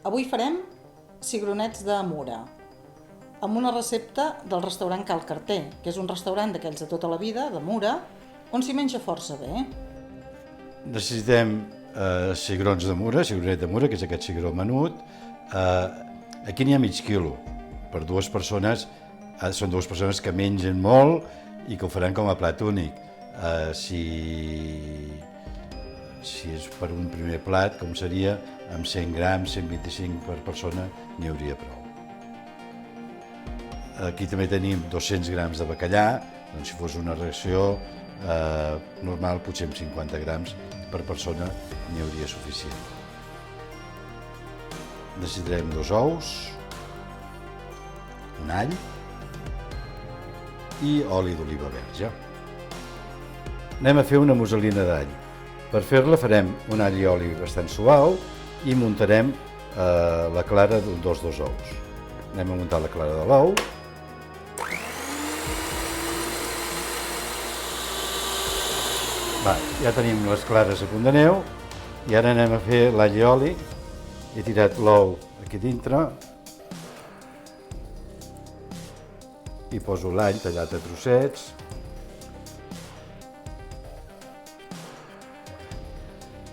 Avui farem cigronets de Mura, amb una recepta del restaurant Cal Carter, que és un restaurant d'aquells de tota la vida, de Mura, on s'hi menja força bé. Necessitem cigrons de Mura, cigronet de Mura, que és aquest cigró menut. Aquí n'hi ha mig quilo. Per dues persones, són dues persones que mengen molt i que ho faran com a plat únic. Si és per un primer plat, com seria, amb 100 grams, 125 per persona, n'hi hauria prou. Aquí també tenim 200 grams de bacallà, doncs si fos una ració normal, potser amb 50 grams per persona n'hi hauria suficient. Necessitarem 2 ous, un all i oli d'oliva verge. Anem a fer una musselina d'all. Per fer-la farem un all i oli bastant suau i muntarem la clara dels 2 ous. Anem a muntar la clara de l'ou. Ja tenim les clares a punt de neu i ara anem a fer l'all i oli. He tirat l'ou aquí dintre i poso l'all tallat a trossets.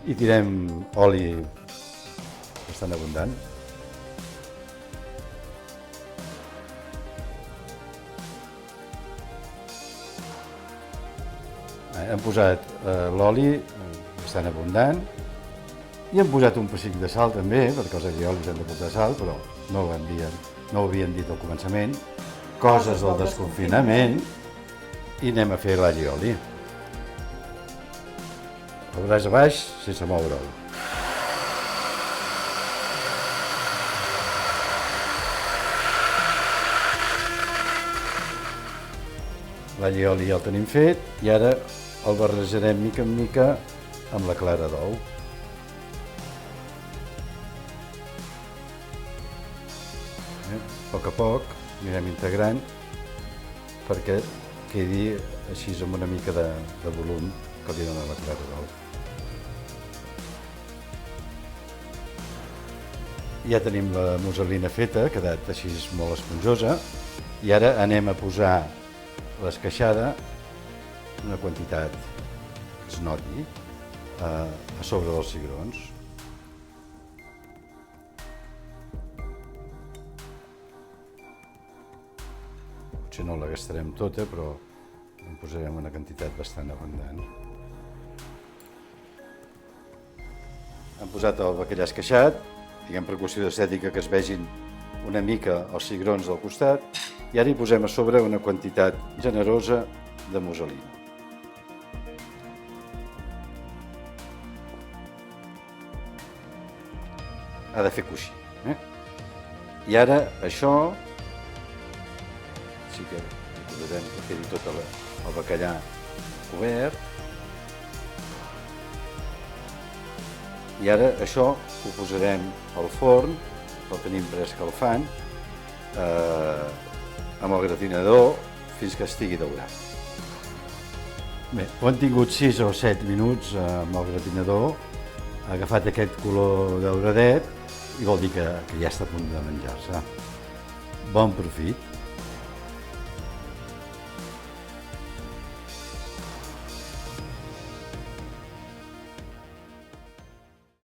I tirem oli bastant abundant. Hem posat l'oli bastant abundant i hem posat un pessic de sal també, perquè els alliollis han de portar sal, però no ho havien dit al començament. Coses del desconfinament, i anem a fer l'all i oli. El braç a baix sense moure'l. L'all i oli ja el tenim fet i ara el barrejarem mica en mica amb la clara d'ou. A poc a poc anirem integrant perquè quedi així amb una mica de volum que li dona la clara d'ou. Ja tenim la musselina feta, ha quedat així molt esponjosa, i ara anem a posar l'esqueixada, una quantitat que es noti, a sobre dels cigrons. Potser no la gastarem tota, però en posarem una quantitat bastant abundant. Hem posat el bacallà esqueixat, diguem per qüestió d'estètica que es vegin una mica els cigrons del costat, i ara hi posem a sobre una quantitat generosa de musselina. Ha de fer coixí. I ara això sí que posarem que quedi tot el bacallà obert. I ara això ho posarem al forn, el tenim preescalfant, amb el gratinador fins que estigui daurat. Bé, ho han tingut 6 o 7 minuts amb el gratinador, ha agafat aquest color dauradet i vol dir que ja està a punt de menjar-se. Bon profit!